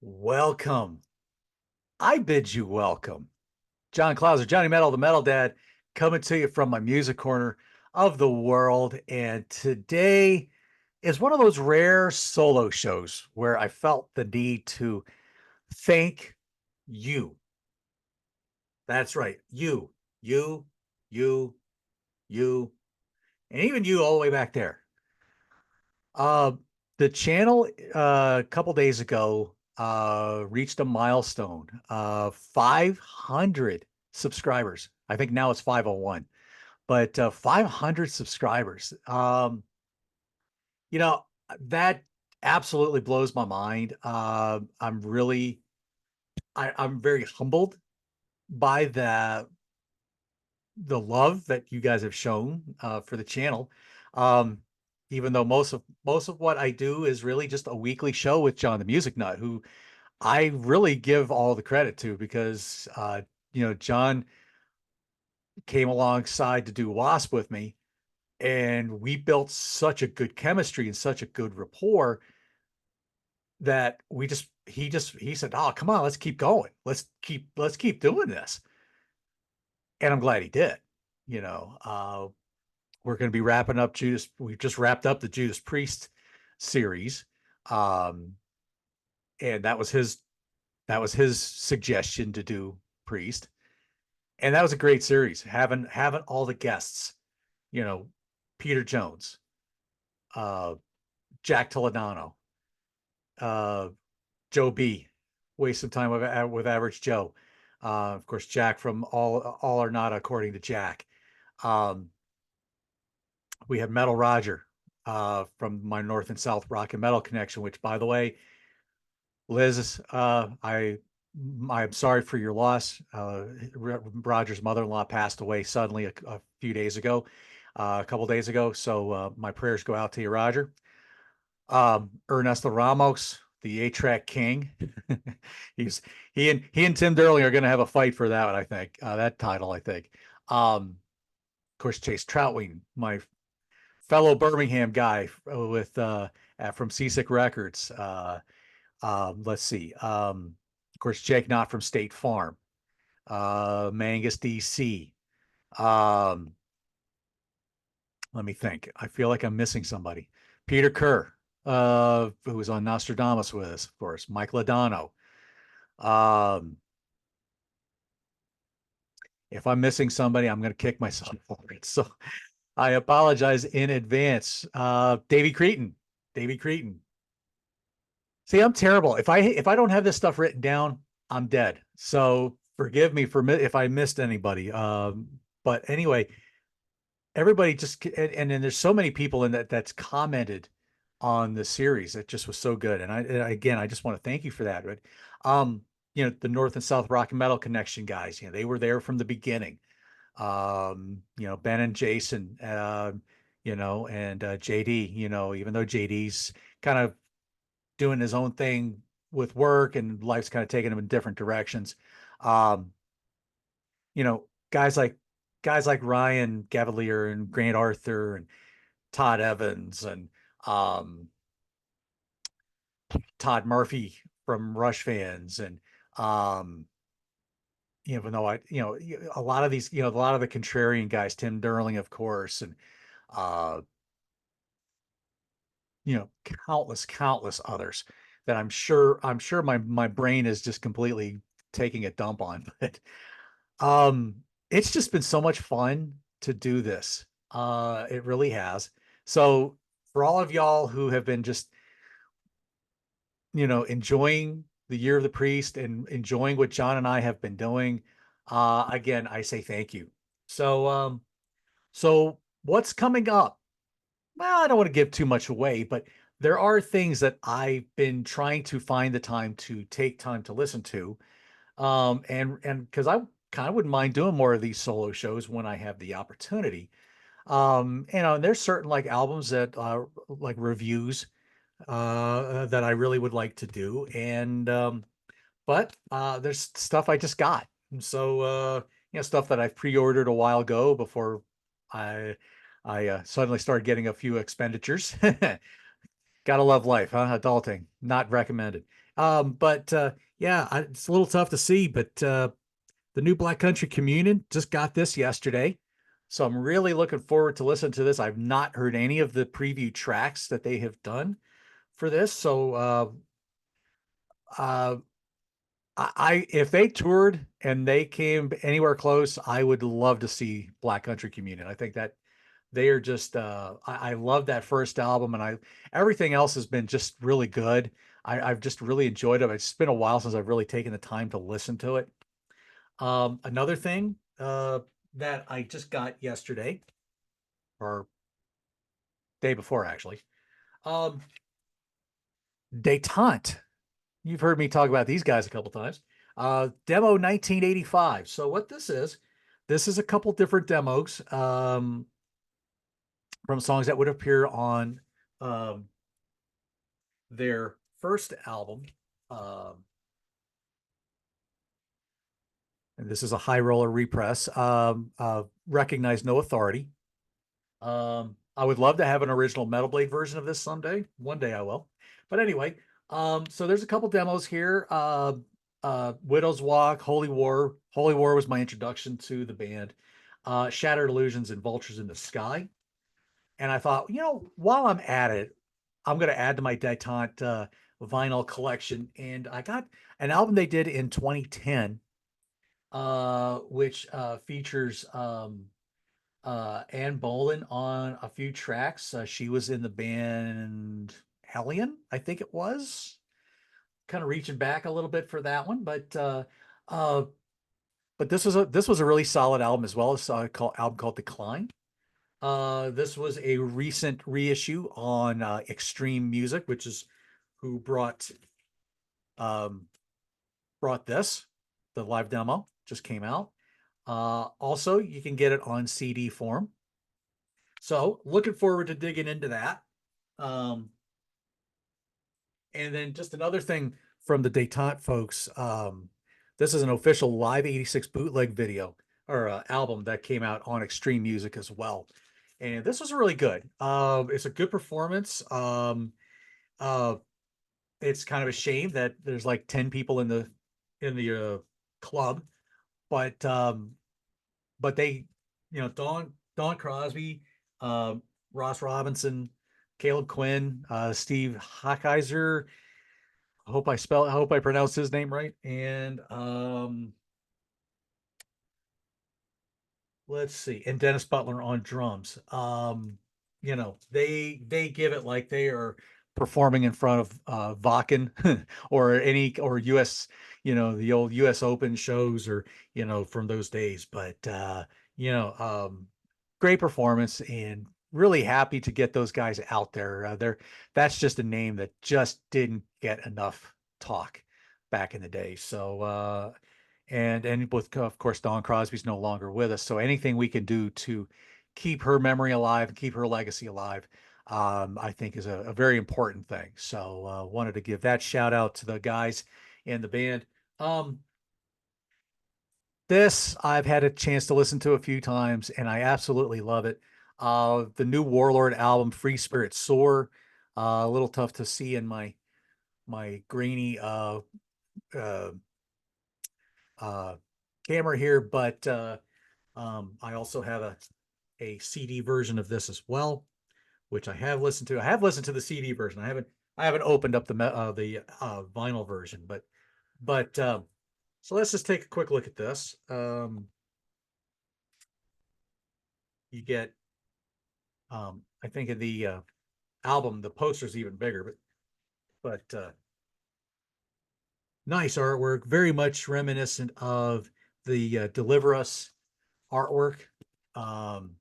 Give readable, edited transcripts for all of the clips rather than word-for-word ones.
Welcome. I bid you welcome. John Clauser, Johnny Metal, the Metal Dad, coming to you from my music corner of the world. And today is one of those rare solo shows where I felt the need to thank you. That's right. You, you, you, and even you all the way back there. Uh, the channel a couple days ago reached a milestone, 500 subscribers. I think now it's 501, but 500 subscribers. You know, that absolutely blows my mind. I'm very humbled by the love that you guys have shown for the channel. Um, Even though most of what I do is really just a weekly show with John the Music Nut, who I really give all the credit to because John came alongside to do Wasp with me, and we built such a good chemistry and such a good rapport that he said, "Oh, come on, let's keep going. Let's keep doing this." And I'm glad he did. You know, we're going to be wrapping up Judas. We've just wrapped up the Judas Priest series. Um, and that was his suggestion to do Priest. And that was a great series. Having all the guests, you know, Peter Jones, uh, Jack Toledano, uh, Joe B, waste some time with Average Joe. Of course, Jack from All or Not According to Jack. Um, we have Metal Roger from my North and South Rock and Metal connection, which, by the way, Liz, I'm sorry for your loss. Roger's mother-in-law passed away suddenly a few days ago, a couple days ago. So my prayers go out to you, Roger. Ernesto Ramos, the A-Track King. He's he and Tim Durling are going to have a fight for that one, I think. That title, I think. Of course, Chase Troutwing, my fellow Birmingham guy with from Seasick Records. Let's see. Of course, Jake Knott from State Farm. Mangus DC. Um, Let me think. I feel like I'm missing somebody. Peter Kerr, who was on Nostradamus with us, of course. Mike Ladano. Um, if I'm missing somebody, I'm going to kick myself for it. So I apologize in advance. Davey Cretin. Davey Cretin. See, I'm terrible. If I don't have this stuff written down, I'm dead. So forgive me for if I missed anybody. But anyway, everybody just and then there's so many people in that's commented on the series. It just was so good. Again, I just want to thank you for that. But the North and South Rock and Metal Connection guys, they were there from the beginning. Ben and Jason, and JD, even though JD's kind of doing his own thing with work and life's kind of taking him in different directions. Um, you know, guys like Ryan Gavalier and Grant Arthur and Todd Evans and um, Todd Murphy from Rush fans and even though a lot of these, a lot of the contrarian guys, Tim Durling, of course, and uh, countless others that I'm sure my brain is just completely taking a dump on. But um, it's just been so much fun to do this. It really has. So for all of y'all who have been just, enjoying the Year of the Priest and enjoying what John and I have been doing, again, I say thank you. So what's coming up? Well, I don't want to give too much away, but there are things that I've been trying to find the time to take time to listen to. And because I kind of wouldn't mind doing more of these solo shows when I have the opportunity. And there's certain like albums that like reviews that I really would like to do. But there's stuff I just got. And so stuff that I've pre-ordered a while ago before I I suddenly started getting a few expenditures. Gotta love life, huh? Adulting, not recommended. But yeah, it's a little tough to see, but the new Black Country Communion just got this yesterday. So I'm really looking forward to listening to this. I've not heard any of the preview tracks that they have done for this. So uh, if they toured and they came anywhere close, I would love to see Black Country Communion. I think that they are just I love that first album, and I everything else has been just really good. I've just really enjoyed it. It's been a while since I've really taken the time to listen to it. Another thing that I just got yesterday or day before actually, um, Detente. You've heard me talk about these guys a couple times. Demo 1985. So what this is a couple different demos from songs that would appear on um, their first album. Um, and this is a high roller repress. Recognize No Authority. I would love to have an original Metal Blade version of this someday. One day I will. But anyway, so there's a couple demos here. Widow's Walk, Holy War. Holy War was my introduction to the band. Shattered Illusions and Vultures in the Sky. And I thought, while I'm at it, I'm going to add to my detente vinyl collection. And I got an album they did in 2010, which features Ann Bolan on a few tracks. She was in the band Hellion, I think it was. Kind of reaching back a little bit for that one, uh, but this was a really solid album as well. It's a album called Decline. This was a recent reissue on Extreme Music, which is who um, brought this. The live demo just came out. Also, you can get it on CD form. So, looking forward to digging into that. Um, and then just another thing from the Detente folks. This is an official Live 86 bootleg video or album that came out on Extreme Music as well. And this was really good. It's a good performance. Uh, it's kind of a shame that there's like 10 people in the club, but they, Don Crosby, Ross Robinson, Caleb Quinn, Steve Hockeiser. I hope I pronounced his name right. And let's see, and Dennis Butler on drums. They give it like they are performing in front of Vakken or US, the old US Open shows or from those days. But you know, um, great performance and really happy to get those guys out there. That's just a name that just didn't get enough talk back in the day. So and with of course Dawn Crosby's no longer with us, so anything we can do to keep her memory alive and keep her legacy alive, I think is a very important thing. So wanted to give that shout out to the guys in the band. Um, this I've had a chance to listen to a few times, and I absolutely love it. The new Warlord album, Free Spirit Soar, a little tough to see in my grainy uh, uh, camera here, but I also have a CD version of this as well, which I have listened to. I have listened to the CD version. I haven't opened up the vinyl version, but so let's just take a quick look at this. You get I think in the album the poster's even bigger, but nice artwork, very much reminiscent of the Deliver Us artwork um,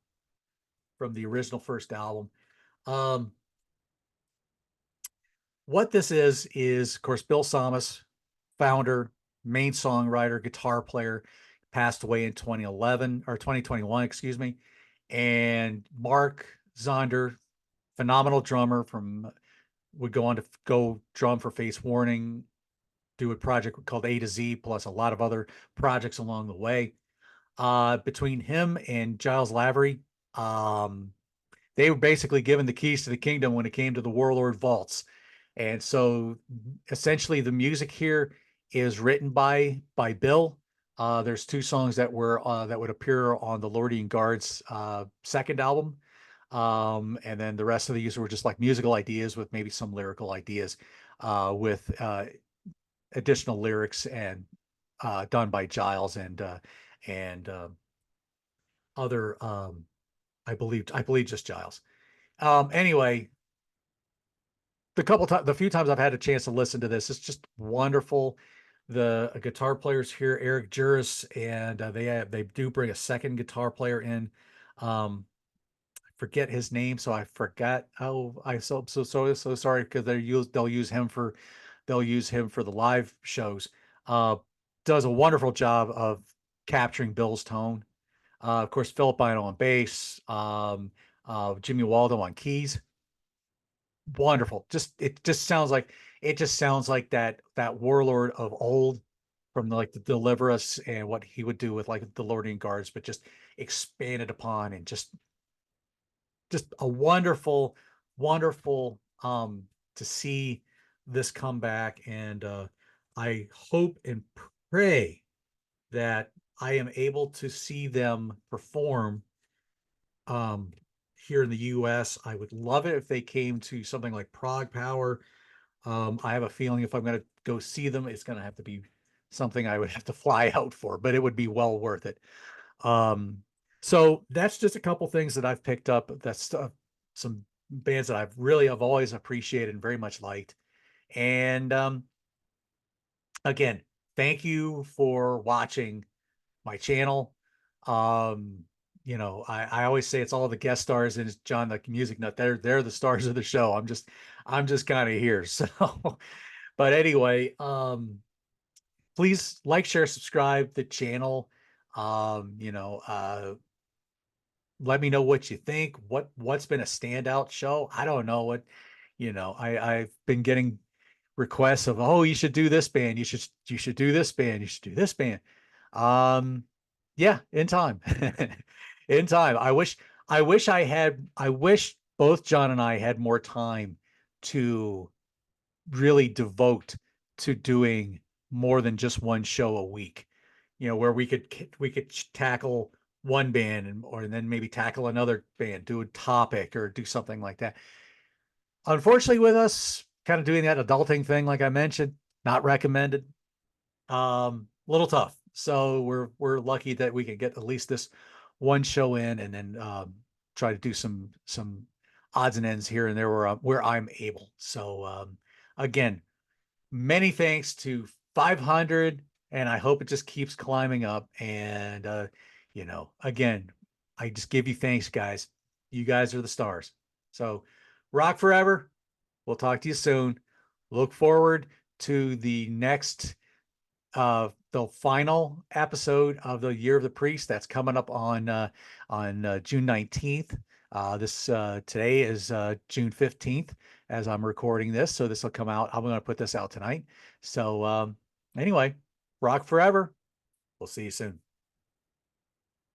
from the original first album. Um, what this is of course Bill Samas, founder, main songwriter, guitar player, passed away in 2011 or 2021, excuse me. And Mark Zonder, phenomenal drummer would go on to go drum for Face Warning, do a project called A to Z, plus a lot of other projects along the way. Between him and Giles Lavery, they were basically given the keys to the kingdom when it came to the Warlord vaults. And so essentially the music here is written by Bill. There's two songs that were that would appear on the Lordy and Guard's second album. And then the rest of these were just like musical ideas with maybe some lyrical ideas with additional lyrics and done by Giles and other I believe just Giles. Anyway, the few times I've had a chance to listen to this, it's just wonderful. The guitar players here, Eric Juris, and they do bring a second guitar player in. Forget his name, so I forgot. Oh, I so sorry because they'll use him for the live shows. Uh, does a wonderful job of capturing Bill's tone. Of course, Philip Bino on bass, Jimmy Waldo on keys. Wonderful. It just sounds like that warlord of old from like the Deliver Us and what he would do with like the Lordian Guards, but just expanded upon and just a wonderful, wonderful to see this come back. And I hope and pray that I am able to see them perform here in the US. I would love it if they came to something like Prague Power. I have a feeling if I'm going to go see them, it's going to have to be something I would have to fly out for, but it would be well worth it. Um, so that's just a couple things that I've picked up. That's some bands that I've always appreciated and very much liked. And again, thank you for watching my channel. Um, I always say it's all the guest stars and it's John the Music Nut. They're the stars of the show. I'm just kind of here. So, but anyway, please like, share, subscribe the channel. Um, you know, uh, let me know what you think. What's been a standout show? I don't know what, I've been getting requests of, oh, you should do this band, you should do this band, you should do this band. Um, yeah, in time. In time. I wish both John and I had more time to really devote to doing more than just one show a week. Where we could tackle one band or then maybe tackle another band, do a topic or do something like that. Unfortunately, with us kind of doing that adulting thing, like I mentioned, not recommended. Little tough. So we're lucky that we can get at least this one show in, and then try to do some odds and ends here and there where I'm able. So again, many thanks to 500, and I hope it just keeps climbing up. And again, I just give you thanks, guys. You guys are the stars. So rock forever. We'll talk to you soon. Look forward to the final episode of the Year of the Priest that's coming up on June 19th. This Today is June 15th as I'm recording this, so this will come out. I'm going to put this out tonight. So anyway, rock forever. We'll see you soon.